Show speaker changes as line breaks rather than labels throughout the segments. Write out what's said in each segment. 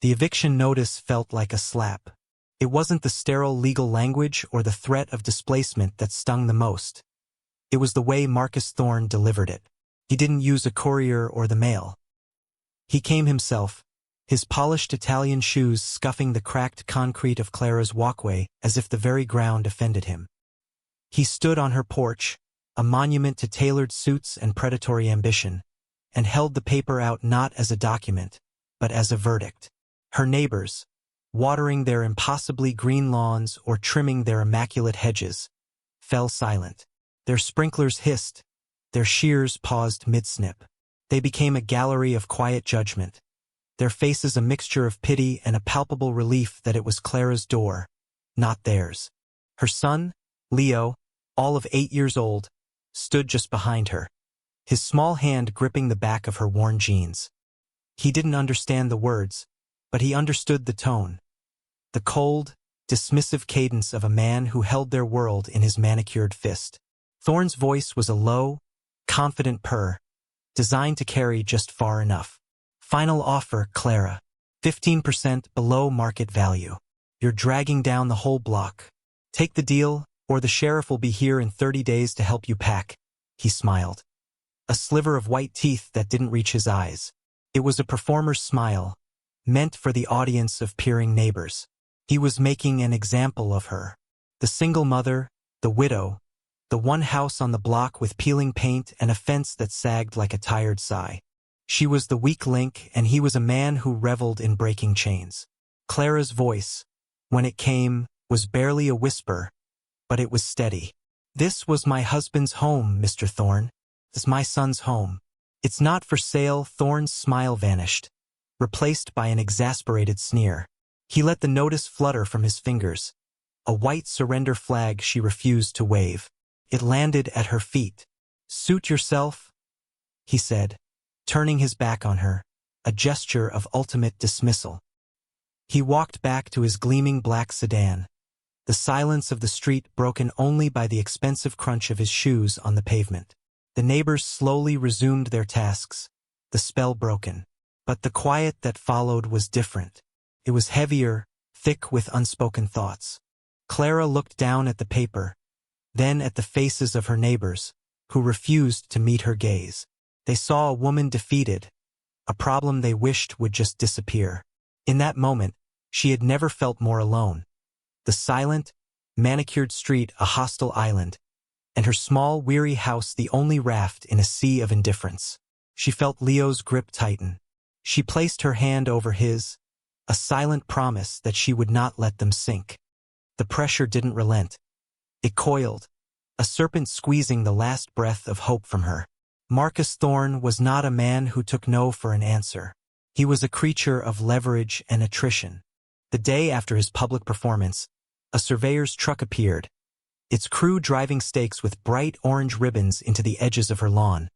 The eviction notice felt like a slap. It wasn't the sterile legal language or the threat of displacement that stung the most. It was the way Marcus Thorne delivered it. He didn't use a courier or the mail. He came himself, his polished Italian shoes scuffing the cracked concrete of Clara's walkway as if the very ground offended him. He stood on her porch, a monument to tailored suits and predatory ambition, and held the paper out not as a document, but as a verdict. Her neighbors, watering their impossibly green lawns or trimming their immaculate hedges, fell silent. Their sprinklers hissed, their shears paused mid-snip. They became a gallery of quiet judgment, their faces a mixture of pity and a palpable relief that it was Clara's door, not theirs. Her son, Leo, all of 8 years old, stood just behind her, his small hand gripping the back of her worn jeans. He didn't understand the words, but he understood the tone, the cold, dismissive cadence of a man who held their world in his manicured fist. Thorne's voice was a low, confident purr, designed to carry just far enough. Final offer, Clara. 15% below market value. You're dragging down the whole block. Take the deal, or the sheriff will be here in 30 days to help you pack. He smiled. A sliver of white teeth that didn't reach his eyes. It was a performer's smile, meant for the audience of peering neighbors. He was making an example of her. The single mother, the widow, the one house on the block with peeling paint and a fence that sagged like a tired sigh. She was the weak link, and he was a man who reveled in breaking chains. Clara's voice, when it came, was barely a whisper, but it was steady. This was my husband's home, Mr. Thorne. This is my son's home. It's not for sale. Thorne's smile vanished, replaced by an exasperated sneer. He let the notice flutter from his fingers, a white surrender flag she refused to wave. It landed at her feet. Suit yourself, he said, turning his back on her, a gesture of ultimate dismissal. He walked back to his gleaming black sedan, the silence of the street broken only by the expensive crunch of his shoes on the pavement. The neighbors slowly resumed their tasks, the spell broken. But the quiet that followed was different. It was heavier, thick with unspoken thoughts. Clara looked down at the paper, then at the faces of her neighbors, who refused to meet her gaze. They saw a woman defeated, a problem they wished would just disappear. In that moment, she had never felt more alone. The silent, manicured street a hostile island, and her small, weary house the only raft in a sea of indifference. She felt Leo's grip tighten. She placed her hand over his, a silent promise that she would not let them sink. The pressure didn't relent. It coiled, a serpent squeezing the last breath of hope from her. Marcus Thorne was not a man who took no for an answer. He was a creature of leverage and attrition. The day after his public performance, a surveyor's truck appeared, its crew driving stakes with bright orange ribbons into the edges of her lawn,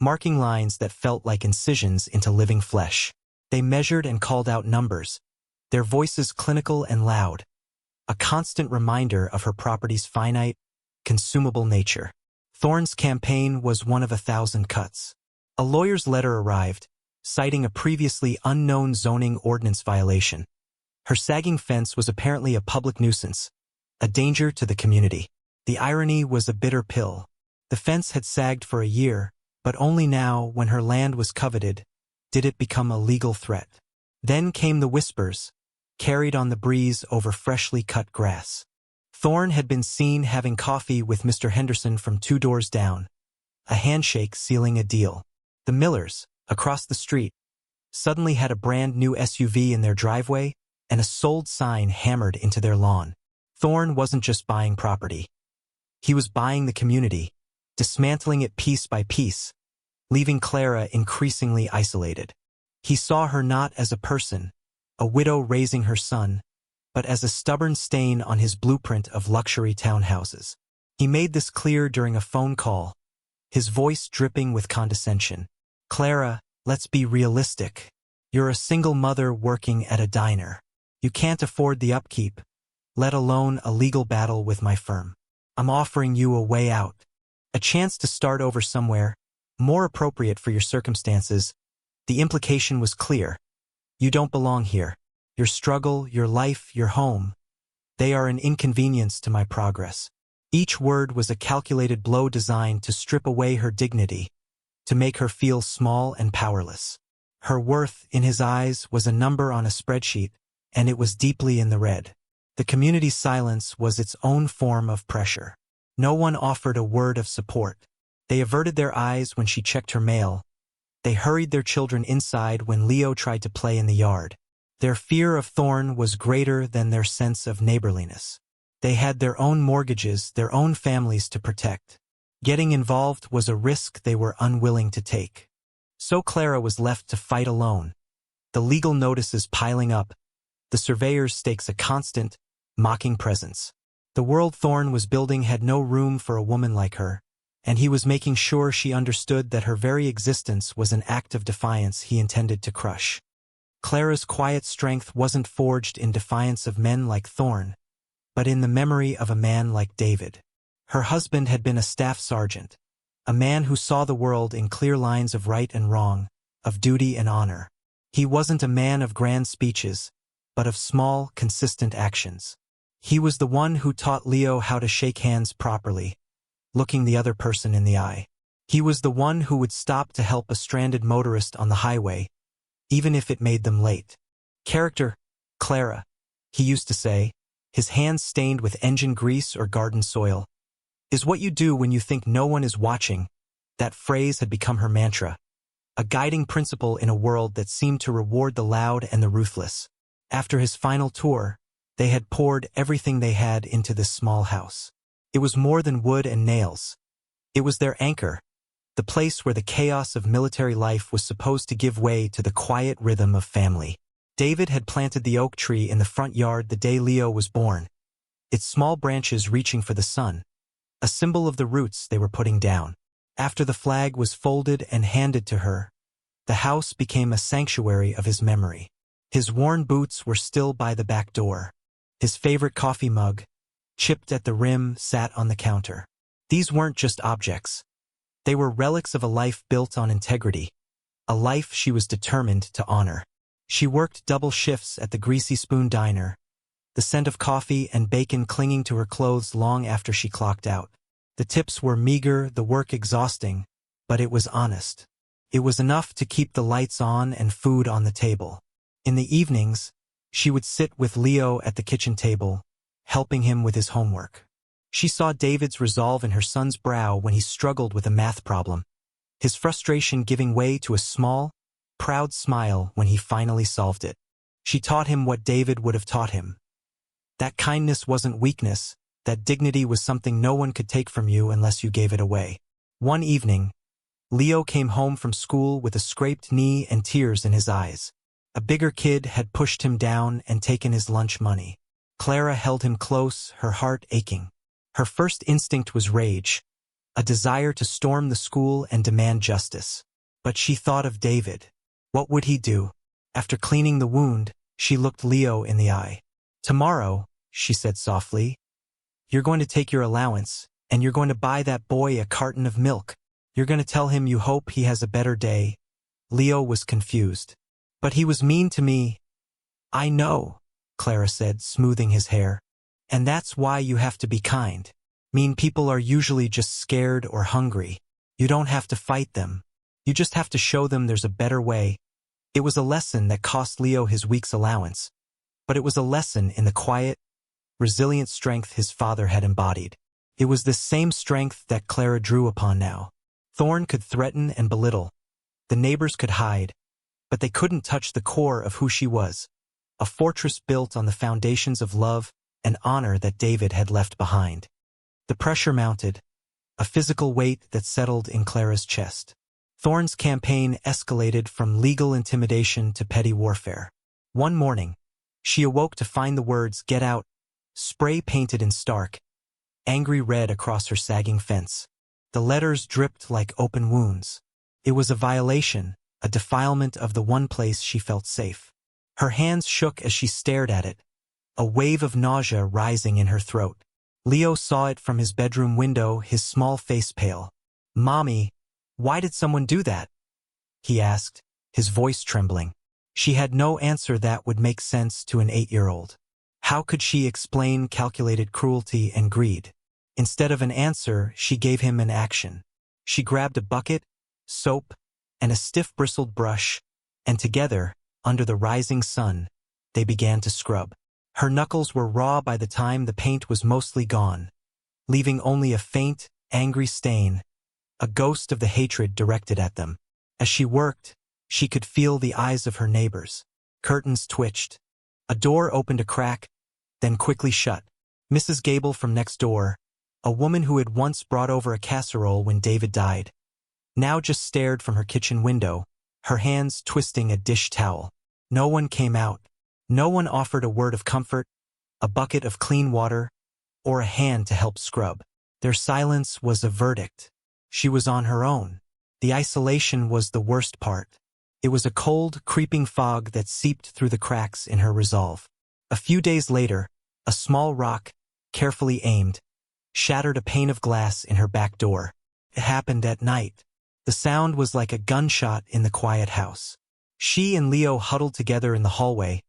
marking lines that felt like incisions into living flesh. They measured and called out numbers, their voices clinical and loud, a constant reminder of her property's finite, consumable nature. Thorne's campaign was one of 1,000 cuts. A lawyer's letter arrived, citing a previously unknown zoning ordinance violation. Her sagging fence was apparently a public nuisance, a danger to the community. The irony was a bitter pill. The fence had sagged for a year, but only now, when her land was coveted, did it become a legal threat. Then came the whispers, carried on the breeze over freshly cut grass. Thorne had been seen having coffee with Mr. Henderson from 2 doors down, a handshake sealing a deal. The Millers, across the street, suddenly had a brand new SUV in their driveway and a sold sign hammered into their lawn. Thorne wasn't just buying property. He was buying the community, dismantling it piece by piece, leaving Clara increasingly isolated. He saw her not as a person, a widow raising her son, but as a stubborn stain on his blueprint of luxury townhouses. He made this clear during a phone call, his voice dripping with condescension. Clara, let's be realistic. You're a single mother working at a diner. You can't afford the upkeep, let alone a legal battle with my firm. I'm offering you a way out, a chance to start over somewhere, more appropriate for your circumstances. The implication was clear. You don't belong here. Your struggle, your life, your home, they are an inconvenience to my progress. Each word was a calculated blow designed to strip away her dignity, to make her feel small and powerless. Her worth, in his eyes, was a number on a spreadsheet, and it was deeply in the red. The community's silence was its own form of pressure. No one offered a word of support. They averted their eyes when she checked her mail. They hurried their children inside when Leo tried to play in the yard. Their fear of Thorn was greater than their sense of neighborliness. They had their own mortgages, their own families to protect. Getting involved was a risk they were unwilling to take. So Clara was left to fight alone. The legal notices piling up, the surveyor's stakes a constant, mocking presence. The world Thorn was building had no room for a woman like her, and he was making sure she understood that her very existence was an act of defiance he intended to crush. Clara's quiet strength wasn't forged in defiance of men like Thorn, but in the memory of a man like David. Her husband had been a staff sergeant, a man who saw the world in clear lines of right and wrong, of duty and honor. He wasn't a man of grand speeches, but of small, consistent actions. He was the one who taught Leo how to shake hands properly, looking the other person in the eye. He was the one who would stop to help a stranded motorist on the highway, even if it made them late. Character, Clara, he used to say, his hands stained with engine grease or garden soil, is what you do when you think no one is watching. That phrase had become her mantra, a guiding principle in a world that seemed to reward the loud and the ruthless. After his final tour, they had poured everything they had into this small house. It was more than wood and nails. It was their anchor, the place where the chaos of military life was supposed to give way to the quiet rhythm of family. David had planted the oak tree in the front yard the day Leo was born, its small branches reaching for the sun, a symbol of the roots they were putting down. After the flag was folded and handed to her, the house became a sanctuary of his memory. His worn boots were still by the back door. His favorite coffee mug, chipped at the rim, sat on the counter. These weren't just objects. They were relics of a life built on integrity, a life she was determined to honor. She worked double shifts at the Greasy Spoon Diner, the scent of coffee and bacon clinging to her clothes long after she clocked out. The tips were meager, the work exhausting, but it was honest. It was enough to keep the lights on and food on the table. In the evenings, she would sit with Leo at the kitchen table, helping him with his homework. She saw David's resolve in her son's brow when he struggled with a math problem, his frustration giving way to a small, proud smile when he finally solved it. She taught him what David would have taught him. That kindness wasn't weakness, that dignity was something no one could take from you unless you gave it away. One evening, Leo came home from school with a scraped knee and tears in his eyes. A bigger kid had pushed him down and taken his lunch money. Clara held him close, her heart aching. Her first instinct was rage, a desire to storm the school and demand justice. But she thought of David. What would he do? After cleaning the wound, she looked Leo in the eye. "Tomorrow," she said softly, "you're going to take your allowance, and you're going to buy that boy a carton of milk. You're going to tell him you hope he has a better day." Leo was confused. "But he was mean to me." "I know," Clara said, smoothing his hair. "And that's why you have to be kind. Mean people are usually just scared or hungry. You don't have to fight them. You just have to show them there's a better way." It was a lesson that cost Leo his week's allowance, but it was a lesson in the quiet, resilient strength his father had embodied. It was this same strength that Clara drew upon now. Thorn could threaten and belittle. The neighbors could hide, but they couldn't touch the core of who she was, a fortress built on the foundations of love and honor that David had left behind. The pressure mounted, a physical weight that settled in Clara's chest. Thorn's campaign escalated from legal intimidation to petty warfare. One morning, she awoke to find the words "Get out" spray painted in stark, angry red across her sagging fence. The letters dripped like open wounds. It was a violation, a defilement of the one place she felt safe. Her hands shook as she stared at it, a wave of nausea rising in her throat. Leo saw it from his bedroom window, his small face pale. "Mommy, why did someone do that?" he asked, his voice trembling. She had no answer that would make sense to an 8-year-old. How could she explain calculated cruelty and greed? Instead of an answer, she gave him an action. She grabbed a bucket, soap, and a stiff bristled brush, and together, under the rising sun, they began to scrub. Her knuckles were raw by the time the paint was mostly gone, leaving only a faint, angry stain, a ghost of the hatred directed at them. As she worked, she could feel the eyes of her neighbors. Curtains twitched. A door opened a crack, then quickly shut. Mrs. Gable from next door, a woman who had once brought over a casserole when David died, now just stared from her kitchen window, her hands twisting a dish towel. No one came out. No one offered a word of comfort, a bucket of clean water, or a hand to help scrub. Their silence was a verdict. She was on her own. The isolation was the worst part. It was a cold, creeping fog that seeped through the cracks in her resolve. A few days later, a small rock, carefully aimed, shattered a pane of glass in her back door. It happened at night. The sound was like a gunshot in the quiet house. She and Leo huddled together in the hallway,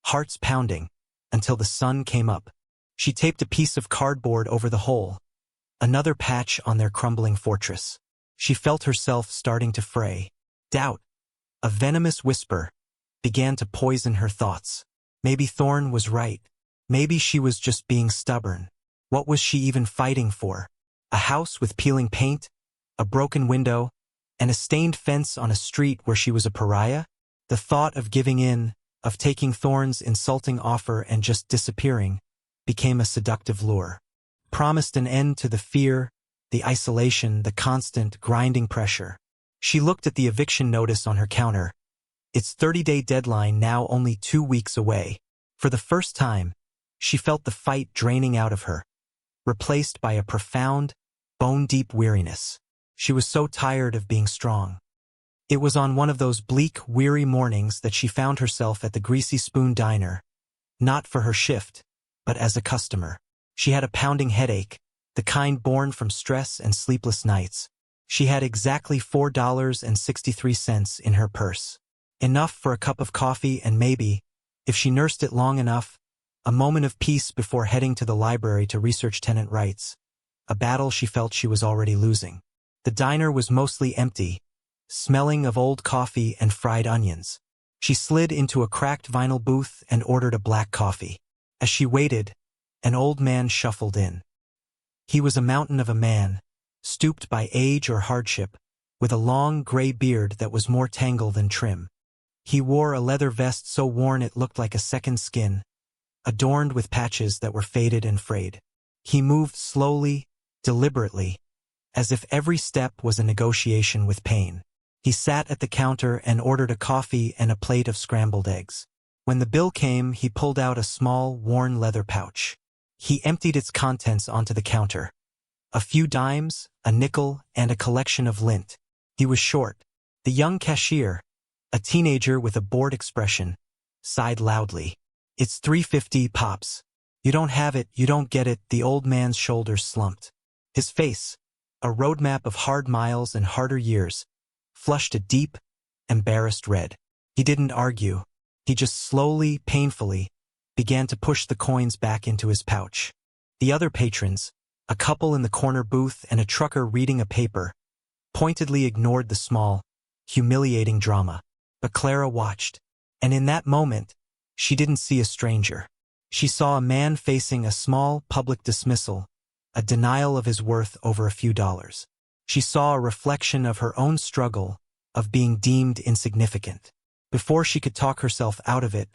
hearts pounding, until the sun came up. She taped a piece of cardboard over the hole, another patch on their crumbling fortress. She felt herself starting to fray. Doubt, a venomous whisper, began to poison her thoughts. Maybe Thorne was right. Maybe she was just being stubborn. What was she even fighting for? A house with peeling paint, a broken window, and a stained fence on a street where she was a pariah? The thought of giving in, of taking Thorne's insulting offer and just disappearing, became a seductive lure. Promised an end to the fear, the isolation, the constant, grinding pressure. She looked at the eviction notice on her counter, its 30-day deadline now only 2 weeks away. For the first time, she felt the fight draining out of her, replaced by a profound, bone-deep weariness. She was so tired of being strong. It was on one of those bleak, weary mornings that she found herself at the Greasy Spoon Diner, not for her shift, but as a customer. She had a pounding headache, the kind born from stress and sleepless nights. She had exactly $4.63 in her purse. Enough for a cup of coffee and maybe, if she nursed it long enough, a moment of peace before heading to the library to research tenant rights, a battle she felt she was already losing. The diner was mostly empty, smelling of old coffee and fried onions. She slid into a cracked vinyl booth and ordered a black coffee. As she waited, an old man shuffled in. He was a mountain of a man, stooped by age or hardship, with a long gray beard that was more tangle than trim. He wore a leather vest so worn it looked like a second skin, adorned with patches that were faded and frayed. He moved slowly, deliberately, as if every step was a negotiation with pain. He sat at the counter and ordered a coffee and a plate of scrambled eggs. When the bill came, he pulled out a small, worn leather pouch. He emptied its contents onto the counter. A few dimes, a nickel, and a collection of lint. He was short. The young cashier, a teenager with a bored expression, sighed loudly. "It's $3.50, Pops. You don't have it, you don't get it." The old man's shoulders slumped. His face, a roadmap of hard miles and harder years, flushed a deep, embarrassed red. He didn't argue. He just slowly, painfully, began to push the coins back into his pouch. The other patrons, a couple in the corner booth and a trucker reading a paper, pointedly ignored the small, humiliating drama. But Clara watched, and in that moment, she didn't see a stranger. She saw a man facing a small public dismissal, a denial of his worth over a few dollars. She saw a reflection of her own struggle, of being deemed insignificant. Before she could talk herself out of it,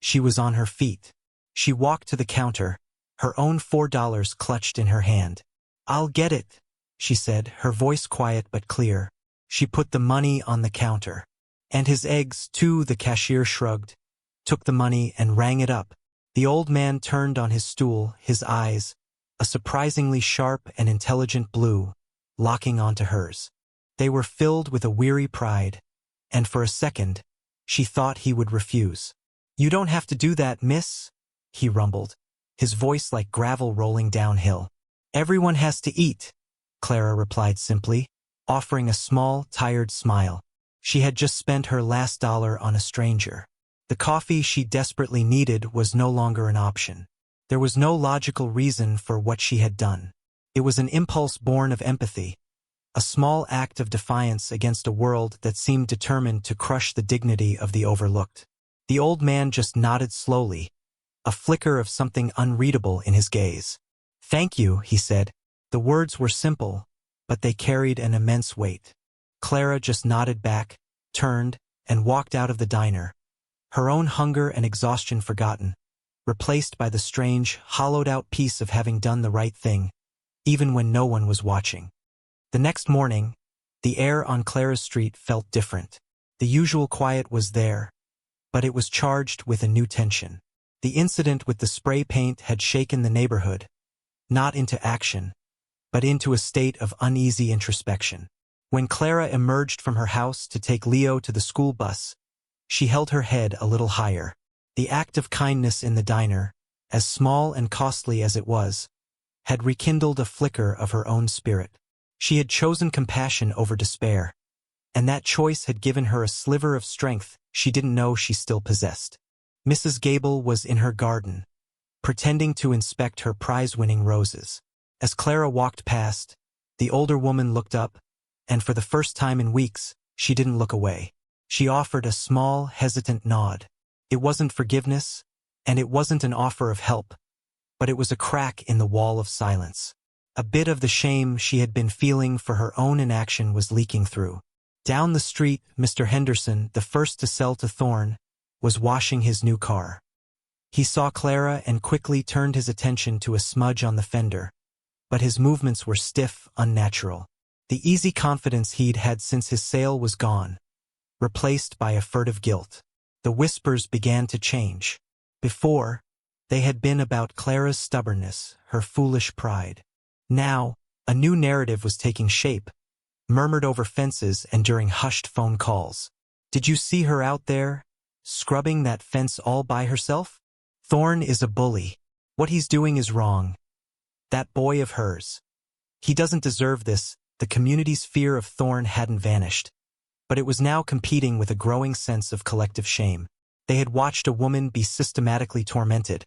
she was on her feet. She walked to the counter, her own $4 clutched in her hand. "I'll get it," she said, her voice quiet but clear. She put the money on the counter. "And his eggs, too," the cashier shrugged, took the money and rang it up. The old man turned on his stool, his eyes, a surprisingly sharp and intelligent blue, locking onto hers. They were filled with a weary pride, and for a second, she thought he would refuse. "You don't have to do that, miss," he rumbled, his voice like gravel rolling downhill. "Everyone has to eat," Clara replied simply, offering a small, tired smile. She had just spent her last dollar on a stranger. The coffee she desperately needed was no longer an option. There was no logical reason for what she had done. It was an impulse born of empathy, a small act of defiance against a world that seemed determined to crush the dignity of the overlooked. The old man just nodded slowly, a flicker of something unreadable in his gaze. "Thank you," he said. The words were simple, but they carried an immense weight. Clara just nodded back, turned, and walked out of the diner, her own hunger and exhaustion forgotten, replaced by the strange, hollowed-out peace of having done the right thing, even when no one was watching. The next morning, the air on Clara's street felt different. The usual quiet was there, but it was charged with a new tension. The incident with the spray paint had shaken the neighborhood, not into action, but into a state of uneasy introspection. When Clara emerged from her house to take Leo to the school bus, she held her head a little higher. The act of kindness in the diner, as small and costly as it was, had rekindled a flicker of her own spirit. She had chosen compassion over despair, and that choice had given her a sliver of strength she didn't know she still possessed. Mrs. Gable was in her garden, pretending to inspect her prize-winning roses. As Clara walked past, the older woman looked up, and for the first time in weeks, she didn't look away. She offered a small, hesitant nod. It wasn't forgiveness, and it wasn't an offer of help, but it was a crack in the wall of silence. A bit of the shame she had been feeling for her own inaction was leaking through. Down the street, Mr. Henderson, the first to sell to Thorne, was washing his new car. He saw Clara and quickly turned his attention to a smudge on the fender, but his movements were stiff, unnatural. The easy confidence he'd had since his sale was gone, replaced by a furtive guilt. The whispers began to change. Before, they had been about Clara's stubbornness, her foolish pride. Now, a new narrative was taking shape, murmured over fences and during hushed phone calls. "Did you see her out there, scrubbing that fence all by herself? Thorne is a bully. What he's doing is wrong. That boy of hers. He doesn't deserve this." The community's fear of Thorne hadn't vanished, but it was now competing with a growing sense of collective shame. They had watched a woman be systematically tormented,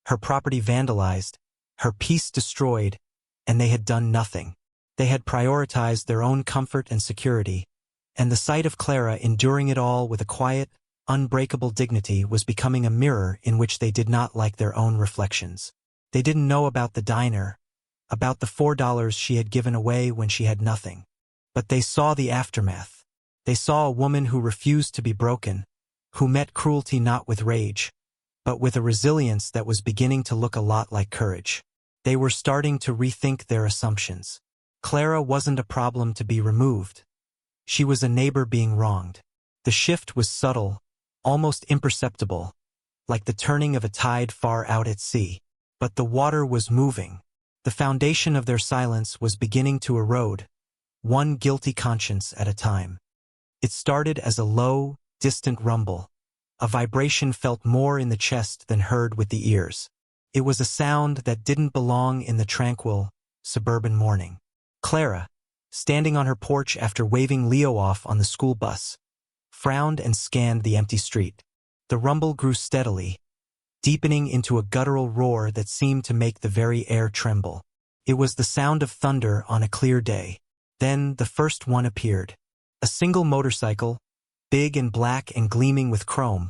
her property vandalized, her peace destroyed, and they had done nothing. They had prioritized their own comfort and security, and the sight of Clara enduring it all with a quiet, unbreakable dignity was becoming a mirror in which they did not like their own reflections. They didn't know about the diner, about the $4 she had given away when she had nothing. But they saw the aftermath. They saw a woman who refused to be broken, who met cruelty not with rage, but with a resilience that was beginning to look a lot like courage. They were starting to rethink their assumptions. Clara wasn't a problem to be removed. She was a neighbor being wronged. The shift was subtle, almost imperceptible, like the turning of a tide far out at sea. But the water was moving. The foundation of their silence was beginning to erode, one guilty conscience at a time. It started as a low, distant rumble, a vibration felt more in the chest than heard with the ears. It was a sound that didn't belong in the tranquil, suburban morning. Clara, standing on her porch after waving Leo off on the school bus, frowned and scanned the empty street. The rumble grew steadily, deepening into a guttural roar that seemed to make the very air tremble. It was the sound of thunder on a clear day. Then the first one appeared. A single motorcycle, big and black and gleaming with chrome,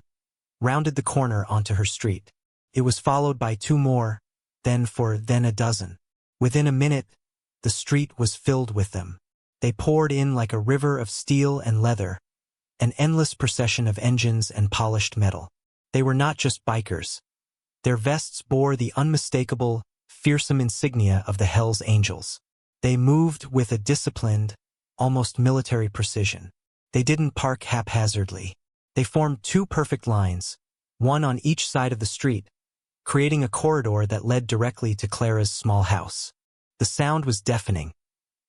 rounded the corner onto her street. It was followed by two more, then a dozen. Within a minute, the street was filled with them. They poured in like a river of steel and leather, an endless procession of engines and polished metal. They were not just bikers. Their vests bore the unmistakable, fearsome insignia of the Hells Angels. They moved with a disciplined, almost military precision. They didn't park haphazardly. They formed two perfect lines, one on each side of the street, creating a corridor that led directly to Clara's small house. The sound was deafening,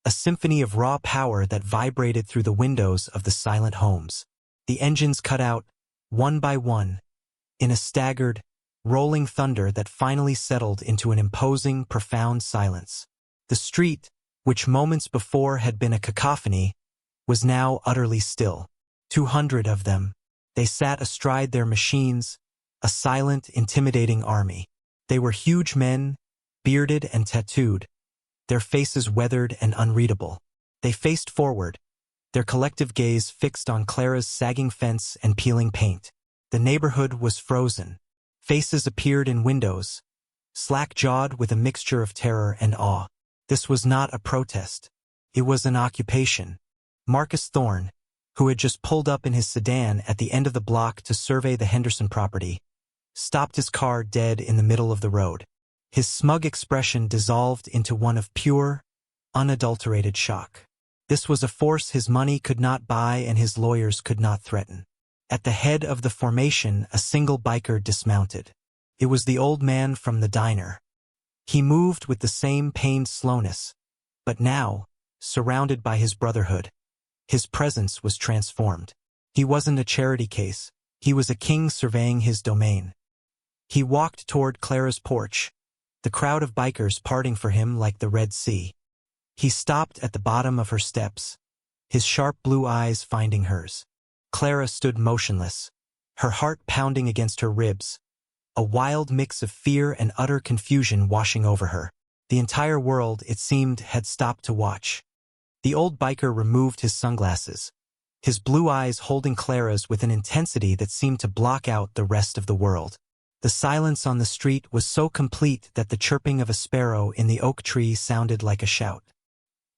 a symphony of raw power that vibrated through the windows of the silent homes. The engines cut out, one by one, in a staggered, rolling thunder that finally settled into an imposing, profound silence. The street, which moments before had been a cacophony, was now utterly still. 200 of them, They sat astride their machines, a silent, intimidating army. They were huge men, bearded and tattooed, their faces weathered and unreadable. They faced forward, their collective gaze fixed on Clara's sagging fence and peeling paint. The neighborhood was frozen. Faces appeared in windows, slack-jawed with a mixture of terror and awe. This was not a protest. It was an occupation. Marcus Thorne, who had just pulled up in his sedan at the end of the block to survey the Henderson property, stopped his car dead in the middle of the road. His smug expression dissolved into one of pure, unadulterated shock. This was a force his money could not buy and his lawyers could not threaten. At the head of the formation, a single biker dismounted. It was the old man from the diner. He moved with the same pained slowness, but now, surrounded by his brotherhood, his presence was transformed. He wasn't a charity case. He was a king surveying his domain. He walked toward Clara's porch, the crowd of bikers parting for him like the Red Sea. He stopped at the bottom of her steps, his sharp blue eyes finding hers. Clara stood motionless, her heart pounding against her ribs, a wild mix of fear and utter confusion washing over her. The entire world, it seemed, had stopped to watch. The old biker removed his sunglasses, his blue eyes holding Clara's with an intensity that seemed to block out the rest of the world. The silence on the street was so complete that the chirping of a sparrow in the oak tree sounded like a shout.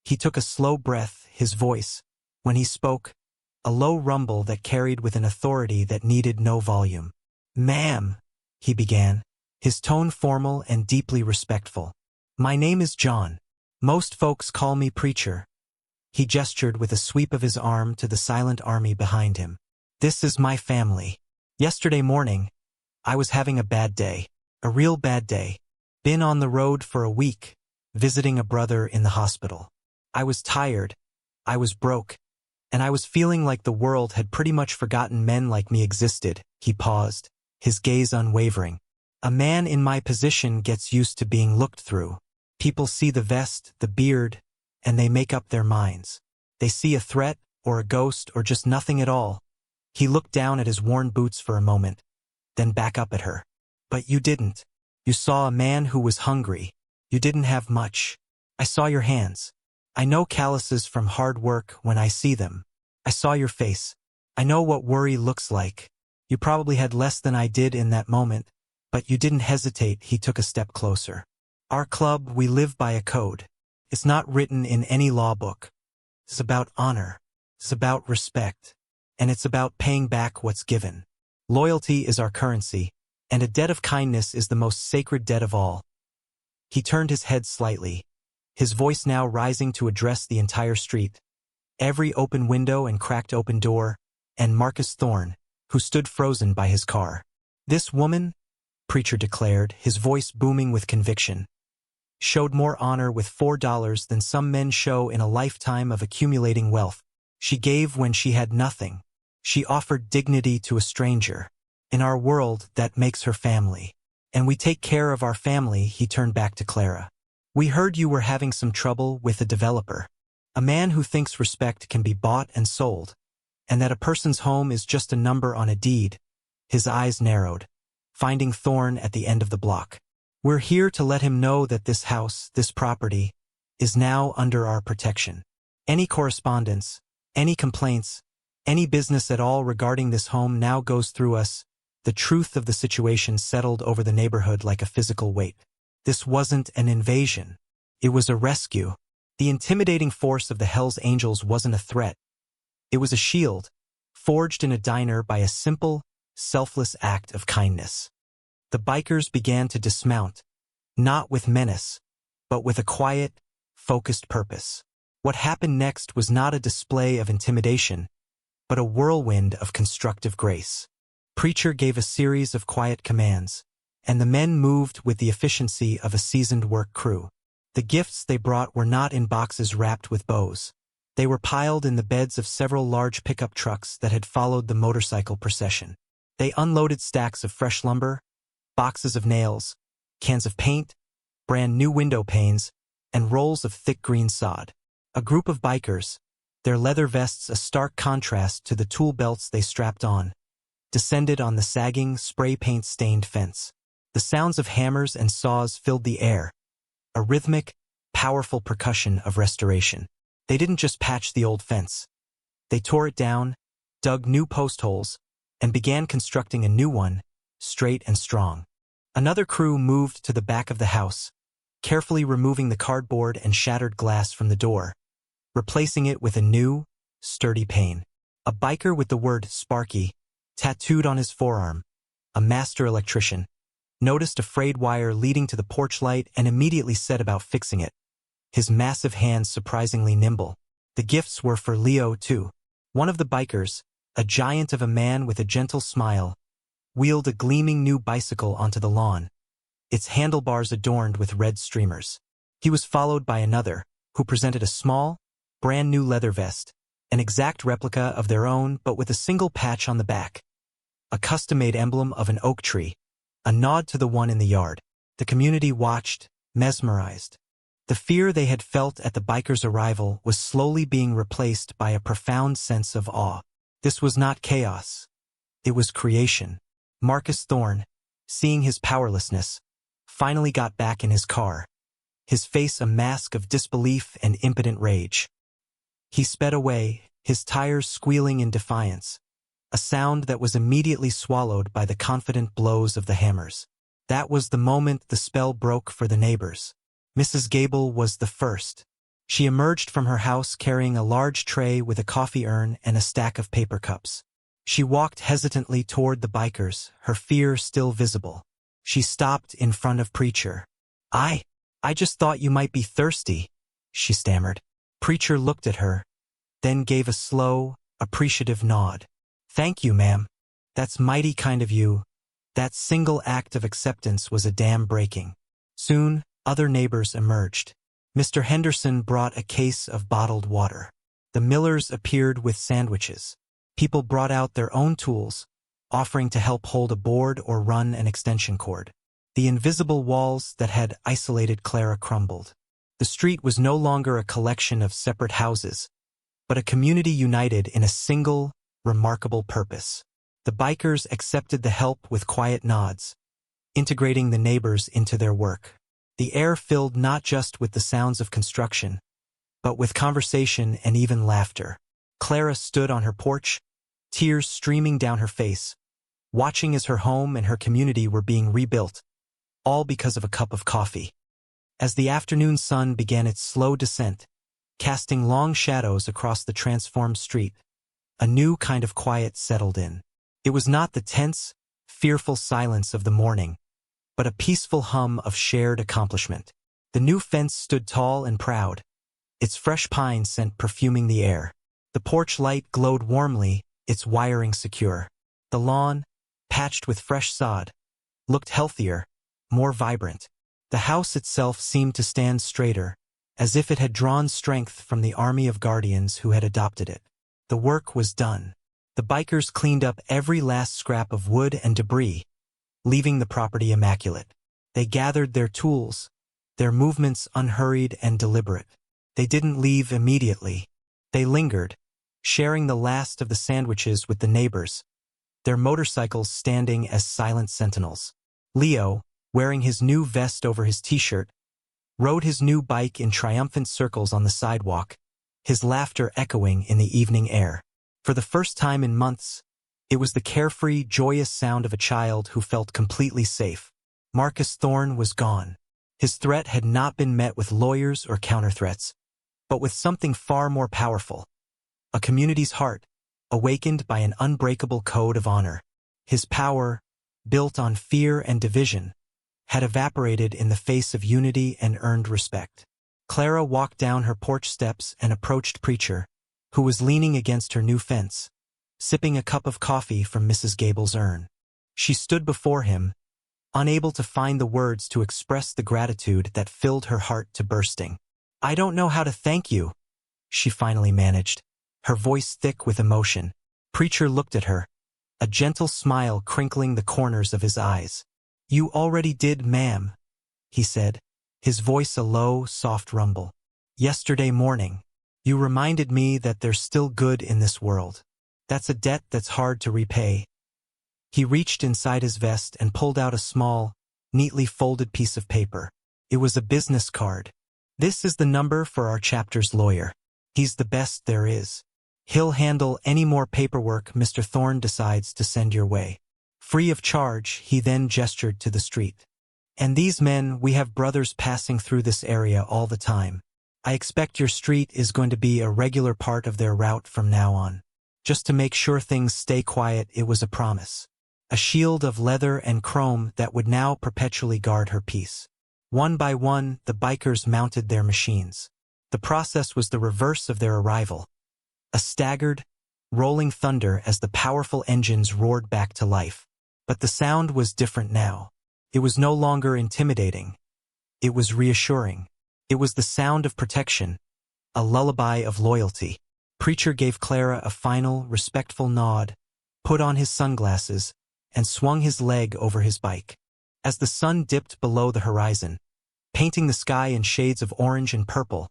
He took a slow breath, his voice, when he spoke, a low rumble that carried with an authority that needed no volume. "Ma'am," he began, his tone formal and deeply respectful. "My name is John. Most folks call me Preacher." He gestured with a sweep of his arm to the silent army behind him. "This is my family. Yesterday morning, I was having a bad day, a real bad day. Been on the road for a week, visiting a brother in the hospital. I was tired, I was broke, and I was feeling like the world had pretty much forgotten men like me existed." He paused, his gaze unwavering. "A man in my position gets used to being looked through. People see the vest, the beard, and they make up their minds. They see a threat, or a ghost, or just nothing at all." He looked down at his worn boots for a moment, then back up at her. "But you didn't. You saw a man who was hungry. You didn't have much. I saw your hands. I know calluses from hard work when I see them. I saw your face. I know what worry looks like. You probably had less than I did in that moment, but you didn't hesitate." He took a step closer. "Our club, we live by a code. It's not written in any law book. It's about honor. It's about respect. And it's about paying back what's given. Loyalty is our currency, and a debt of kindness is the most sacred debt of all." He turned his head slightly, his voice now rising to address the entire street. Every open window and cracked open door, and Marcus Thorne, who stood frozen by his car. "This woman," Preacher declared, his voice booming with conviction, "showed more honor with $4 than some men show in a lifetime of accumulating wealth. She gave when she had nothing. She offered dignity to a stranger. In our world, that makes her family. And we take care of our family." He turned back to Clara. "We heard you were having some trouble with a developer. A man who thinks respect can be bought and sold, and that a person's home is just a number on a deed." His eyes narrowed, finding Thorne at the end of the block. "We're here to let him know that this house, this property, is now under our protection. Any correspondence, any complaints, any business at all regarding this home now goes through us." The truth of the situation settled over the neighborhood like a physical weight. This wasn't an invasion. It was a rescue. The intimidating force of the Hells Angels wasn't a threat. It was a shield, forged in a diner by a simple, selfless act of kindness. The bikers began to dismount, not with menace, but with a quiet, focused purpose. What happened next was not a display of intimidation, but a whirlwind of constructive grace. Preacher gave a series of quiet commands, and the men moved with the efficiency of a seasoned work crew. The gifts they brought were not in boxes wrapped with bows. They were piled in the beds of several large pickup trucks that had followed the motorcycle procession. They unloaded stacks of fresh lumber, boxes of nails, cans of paint, brand new window panes, and rolls of thick green sod. A group of bikers, their leather vests a stark contrast to the tool belts they strapped on, descended on the sagging, spray paint-stained fence. The sounds of hammers and saws filled the air, a rhythmic, powerful percussion of restoration. They didn't just patch the old fence. They tore it down, dug new post holes, and began constructing a new one, straight and strong. Another crew moved to the back of the house, carefully removing the cardboard and shattered glass from the door, replacing it with a new, sturdy pane. A biker with the word Sparky tattooed on his forearm, a master electrician, noticed a frayed wire leading to the porch light and immediately set about fixing it, his massive hands surprisingly nimble. The gifts were for Leo, too. One of the bikers, a giant of a man with a gentle smile, wheeled a gleaming new bicycle onto the lawn, its handlebars adorned with red streamers. He was followed by another, who presented a small, brand-new leather vest, an exact replica of their own but with a single patch on the back, a custom-made emblem of an oak tree, a nod to the one in the yard. The community watched, mesmerized. The fear they had felt at the bikers' arrival was slowly being replaced by a profound sense of awe. This was not chaos. It was creation. Marcus Thorne, seeing his powerlessness, finally got back in his car, his face a mask of disbelief and impotent rage. He sped away, his tires squealing in defiance, a sound that was immediately swallowed by the confident blows of the hammers. That was the moment the spell broke for the neighbors. Mrs. Gable was the first. She emerged from her house carrying a large tray with a coffee urn and a stack of paper cups. She walked hesitantly toward the bikers, her fear still visible. She stopped in front of Preacher. I just thought you might be thirsty," she stammered. Preacher looked at her, then gave a slow, appreciative nod. "Thank you, ma'am. That's mighty kind of you." That single act of acceptance was a dam breaking. Soon, other neighbors emerged. Mr. Henderson brought a case of bottled water. The Millers appeared with sandwiches. People brought out their own tools, offering to help hold a board or run an extension cord. The invisible walls that had isolated Clara crumbled. The street was no longer a collection of separate houses, but a community united in a single, remarkable purpose. The bikers accepted the help with quiet nods, integrating the neighbors into their work. The air filled not just with the sounds of construction, but with conversation and even laughter. Clara stood on her porch, tears streaming down her face, watching as her home and her community were being rebuilt, all because of a cup of coffee. As the afternoon sun began its slow descent, casting long shadows across the transformed street, a new kind of quiet settled in. It was not the tense, fearful silence of the morning, but a peaceful hum of shared accomplishment. The new fence stood tall and proud, its fresh pine scent perfuming the air. The porch light glowed warmly, its wiring secure. The lawn, patched with fresh sod, looked healthier, more vibrant. The house itself seemed to stand straighter, as if it had drawn strength from the army of guardians who had adopted it. The work was done. The bikers cleaned up every last scrap of wood and debris, leaving the property immaculate. They gathered their tools, their movements unhurried and deliberate. They didn't leave immediately. They lingered, sharing the last of the sandwiches with the neighbors, their motorcycles standing as silent sentinels. Leo, wearing his new vest over his t-shirt, rode his new bike in triumphant circles on the sidewalk, his laughter echoing in the evening air. For the first time in months, it was the carefree, joyous sound of a child who felt completely safe. Marcus Thorne was gone. His threat had not been met with lawyers or counter-threats, but with something far more powerful. A community's heart, awakened by an unbreakable code of honor. His power, built on fear and division, had evaporated in the face of unity and earned respect. Clara walked down her porch steps and approached Preacher, who was leaning against her new fence, sipping a cup of coffee from Mrs. Gable's urn. She stood before him, unable to find the words to express the gratitude that filled her heart to bursting. "I don't know how to thank you," she finally managed, her voice thick with emotion. Preacher looked at her, a gentle smile crinkling the corners of his eyes. "You already did, ma'am," he said, his voice a low, soft rumble. "Yesterday morning, you reminded me that there's still good in this world. That's a debt that's hard to repay." He reached inside his vest and pulled out a small, neatly folded piece of paper. It was a business card. "This is the number for our chapter's lawyer. He's the best there is. He'll handle any more paperwork Mr. Thorne decides to send your way. Free of charge." He then gestured to the street. "And these men, we have brothers passing through this area all the time. I expect your street is going to be a regular part of their route from now on. Just to make sure things stay quiet." It was a promise. A shield of leather and chrome that would now perpetually guard her peace. One by one, the bikers mounted their machines. The process was the reverse of their arrival. A staggered, rolling thunder as the powerful engines roared back to life. But the sound was different now. It was no longer intimidating. It was reassuring. It was the sound of protection, a lullaby of loyalty. Preacher gave Clara a final, respectful nod, put on his sunglasses, and swung his leg over his bike. As the sun dipped below the horizon, painting the sky in shades of orange and purple,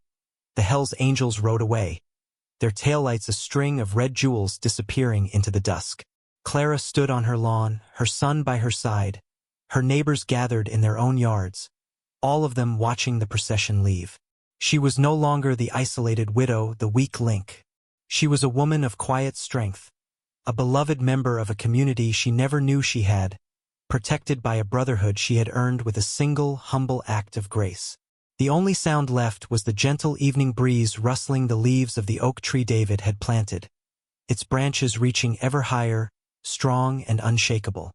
the Hells Angels rode away, their taillights a string of red jewels disappearing into the dusk. Clara stood on her lawn, her son by her side, her neighbors gathered in their own yards, all of them watching the procession leave. She was no longer the isolated widow, the weak link. She was a woman of quiet strength, a beloved member of a community she never knew she had, protected by a brotherhood she had earned with a single, humble act of grace. The only sound left was the gentle evening breeze rustling the leaves of the oak tree David had planted, its branches reaching ever higher, strong and unshakable.